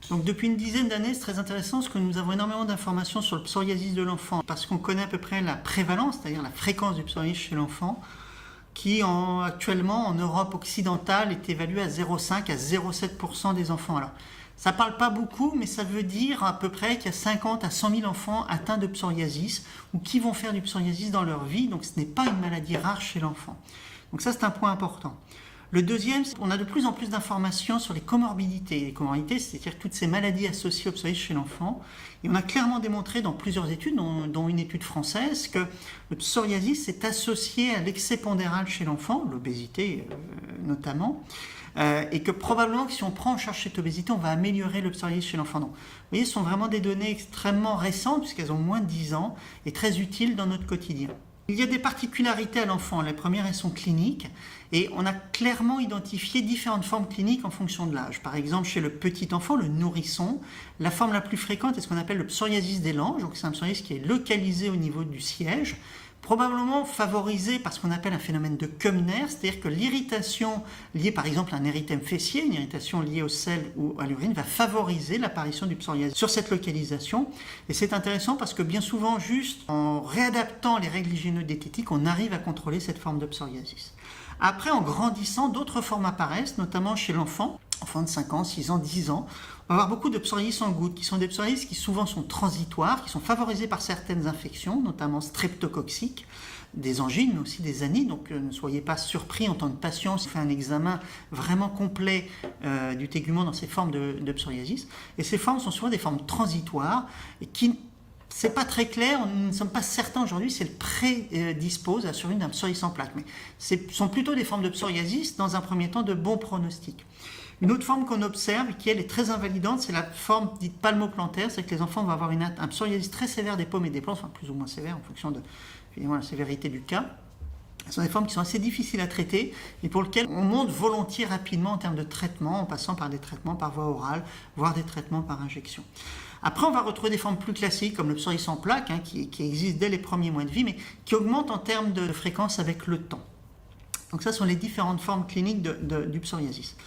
Donc depuis une dizaine d'années, c'est très intéressant parce que nous avons énormément d'informations sur le psoriasis de l'enfant parce qu'on connaît à peu près la prévalence, c'est-à-dire la fréquence du psoriasis chez l'enfant, qui actuellement en Europe occidentale est évaluée à 0,5 à 0,7% des enfants. Alors, ça ne parle pas beaucoup, mais ça veut dire à peu près qu'il y a 50 à 100 000 enfants atteints de psoriasis ou qui vont faire du psoriasis dans leur vie, donc ce n'est pas une maladie rare chez l'enfant. Donc ça, c'est un point important. Le deuxième, c'est qu'on a de plus en plus d'informations sur les comorbidités. Les comorbidités, c'est-à-dire toutes ces maladies associées au psoriasis chez l'enfant. Et on a clairement démontré dans plusieurs études, dont une étude française, que le psoriasis est associé à l'excès pondéral chez l'enfant, l'obésité notamment, et que probablement que si on prend en charge cette obésité, on va améliorer le psoriasis chez l'enfant. Donc, vous voyez, ce sont vraiment des données extrêmement récentes, puisqu'elles ont moins de 10 ans, et très utiles dans notre quotidien. Il y a des particularités à l'enfant. Les premières, elles sont cliniques. Et on a clairement identifié différentes formes cliniques en fonction de l'âge. Par exemple, chez le petit enfant, le nourrisson, la forme la plus fréquente est ce qu'on appelle le psoriasis des langes. Donc c'est un psoriasis qui est localisé au niveau du siège, probablement favorisé par ce qu'on appelle un phénomène de Koemner, c'est-à-dire que l'irritation liée par exemple à un érythème fessier, une irritation liée au sel ou à l'urine, va favoriser l'apparition du psoriasis sur cette localisation. Et c'est intéressant parce que bien souvent, juste en réadaptant les règles hygiéno-diététiques, on arrive à contrôler cette forme de psoriasis. Après, en grandissant, d'autres formes apparaissent, notamment chez l'enfant, enfant de 5 ans, 6 ans, 10 ans. On va avoir beaucoup de psoriasis en gouttes, qui sont des psoriasis qui souvent sont transitoires, qui sont favorisés par certaines infections, notamment streptococciques, des angines, mais aussi des anites. Donc ne soyez pas surpris en tant que patient si on fait un examen vraiment complet du tégument dans ces formes de psoriasis. Et ces formes sont souvent des formes transitoires et qui c'est pas très clair, nous ne sommes pas certains aujourd'hui si elles prédisposent à la survenue d'un psoriasis en plaques. Mais ce sont plutôt des formes de psoriasis, dans un premier temps, de bons pronostics. Une autre forme qu'on observe, qui elle est très invalidante, c'est la forme dite palmoplantaire, c'est que les enfants vont avoir un psoriasis très sévère des paumes et des plans, enfin plus ou moins sévère en fonction de la sévérité du cas. Ce sont des formes qui sont assez difficiles à traiter et pour lesquelles on monte volontiers rapidement en termes de traitement, en passant par des traitements par voie orale, voire des traitements par injection. Après, on va retrouver des formes plus classiques, comme le psoriasis en plaques, qui existe dès les premiers mois de vie, mais qui augmentent en termes de fréquence avec le temps. Donc ça sont les différentes formes cliniques du psoriasis.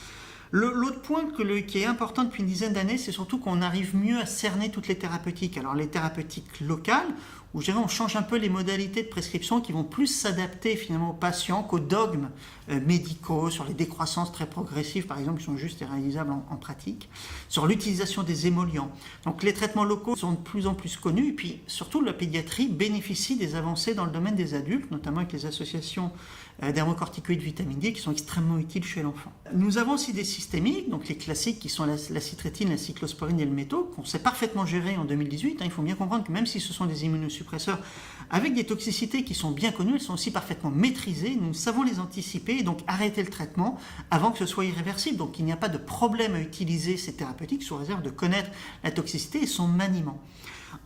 L'autre point qui est important depuis une dizaine d'années, c'est surtout qu'on arrive mieux à cerner toutes les thérapeutiques. Alors les thérapeutiques locales, où je dirais on change un peu les modalités de prescription qui vont plus s'adapter finalement aux patients qu'aux dogmes médicaux, sur les décroissances très progressives par exemple qui sont juste et réalisables en pratique, sur l'utilisation des émollients. Donc les traitements locaux sont de plus en plus connus et puis surtout la pédiatrie bénéficie des avancées dans le domaine des adultes, notamment avec les associations d'hermocorticoïdes vitamine D qui sont extrêmement utiles chez l'enfant. Nous avons aussi des systémiques, donc les classiques qui sont la citrétine, la cyclosporine et le métaux, qu'on sait parfaitement gérer en 2018. Il faut bien comprendre que même si ce sont des immunosuppresseurs avec des toxicités qui sont bien connues, elles sont aussi parfaitement maîtrisées. Nous savons les anticiper et donc arrêter le traitement avant que ce soit irréversible. Donc il n'y a pas de problème à utiliser ces thérapeutiques sous réserve de connaître la toxicité et son maniement.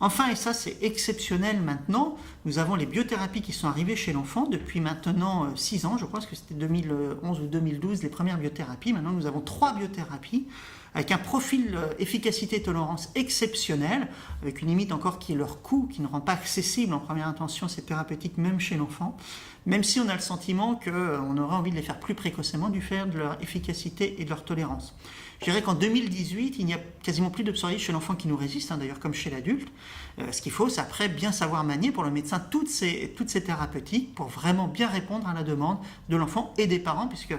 Enfin, et ça c'est exceptionnel maintenant, nous avons les biothérapies qui sont arrivées chez l'enfant depuis maintenant 6 ans, je crois que c'était 2011 ou 2012 les premières biothérapies. Maintenant nous avons 3 biothérapies avec un profil efficacité-tolérance exceptionnel, avec une limite encore qui est leur coût, qui ne rend pas accessible en première intention ces thérapeutiques même chez l'enfant, même si on a le sentiment qu'on aurait envie de les faire plus précocement du fait de leur efficacité et de leur tolérance. Je dirais qu'en 2018, il n'y a quasiment plus de psoriasis chez l'enfant qui nous résiste, d'ailleurs comme chez l'adulte. Ce qu'il faut, c'est après bien savoir manier pour le médecin toutes ces thérapeutiques pour vraiment bien répondre à la demande de l'enfant et des parents, puisque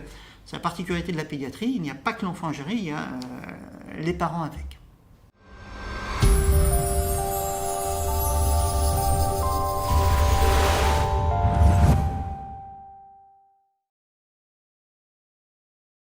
c'est la particularité de la pédiatrie, il n'y a pas que l'enfant à gérer, il y a les parents avec.